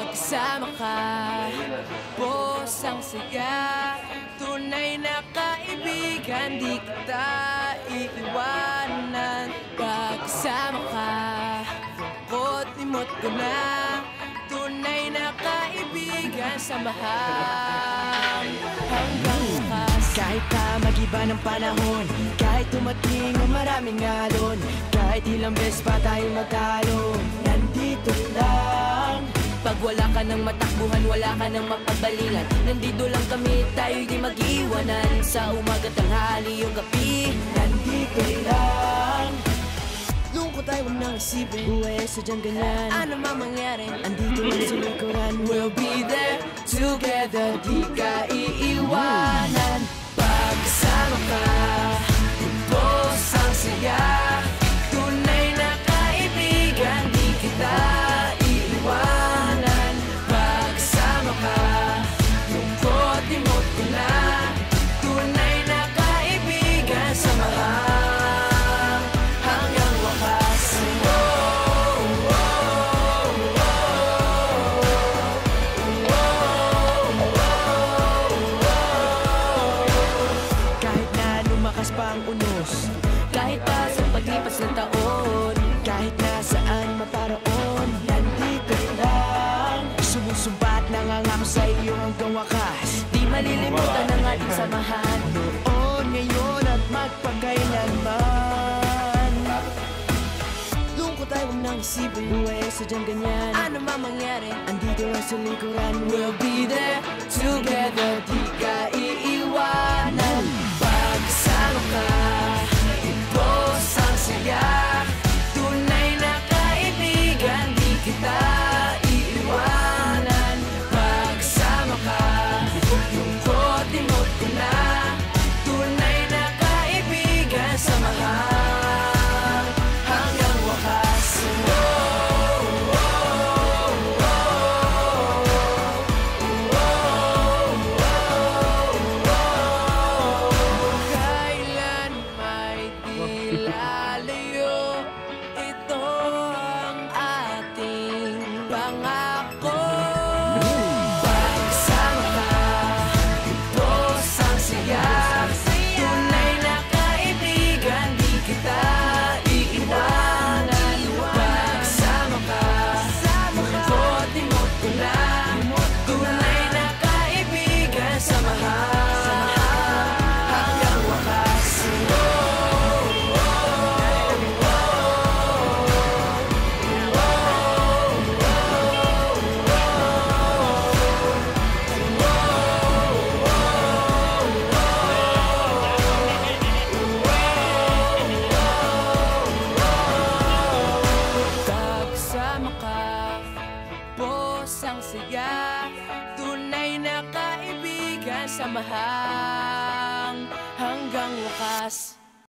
Pagkasama ka, boss ang saya. Tunay na kaibigan, di kita iiwanan. Pagkasama ka, lungkot-limot ko na. Tunay na kaibigan, samahan hanggang wakas. Kahit pa mag-iba ng panahon, kahit tumating ang maraming alon, kahit ilang beses pa tayo magtalo, nandito lang. Pag wala ka ng matakbuhan, wala ka ng mapagbalingan, nandito lang kami, tayo'y di mag-iwanan. Sa umaga, tanghali, o gabi, nandito lang. Lungkot ay huwag nang isipin, buhay sadyang ganyan. ano man mangyari, andito lang sa likuran. we'll be there together, di ka iiwanan. Pagkasama ka, boss ang saya. Tunay na kaibigan, di kita iiwanan. Pagkasama ka, lungkot-limot ko na. Tunay na kaibigan, samahan hanggang wakas. Kahit na lumakas pa ang unos, Kahit pa sa paglipas ng taon, kahit nasaan maparoon, nandito lang. Sumusumbat, nangangako sa iyo hanggang wakas. di malilimutan ang ating samahan. Noon, ngayon at magpakailanman. Lungkot ay huwag nang isipin, buhay ay sadyang ganyan. Ano man mangyari, Andito lang sa likuran. we'll be there together, di ka iiwanan. Pagkasama ka, boss ang saya. Tunay na kaibigan, di kita iiwanan. Pagkasama ka, lungkot-limot ko na. Tunay na kaibigan, samahan hanggang wakas. Kailan may di lalayo, ito ang ating pangako. Pagkasama ka, boss ang saya. Tunay na kaibigan, di kita iiwanan. Pagkasama ka, lungkot-limot ko na. Tunay na kaibigan, samahan hanggang wakas. Pagkasama ka, boss ang saya. Tunay na kaibigan, samahan hanggang wakas.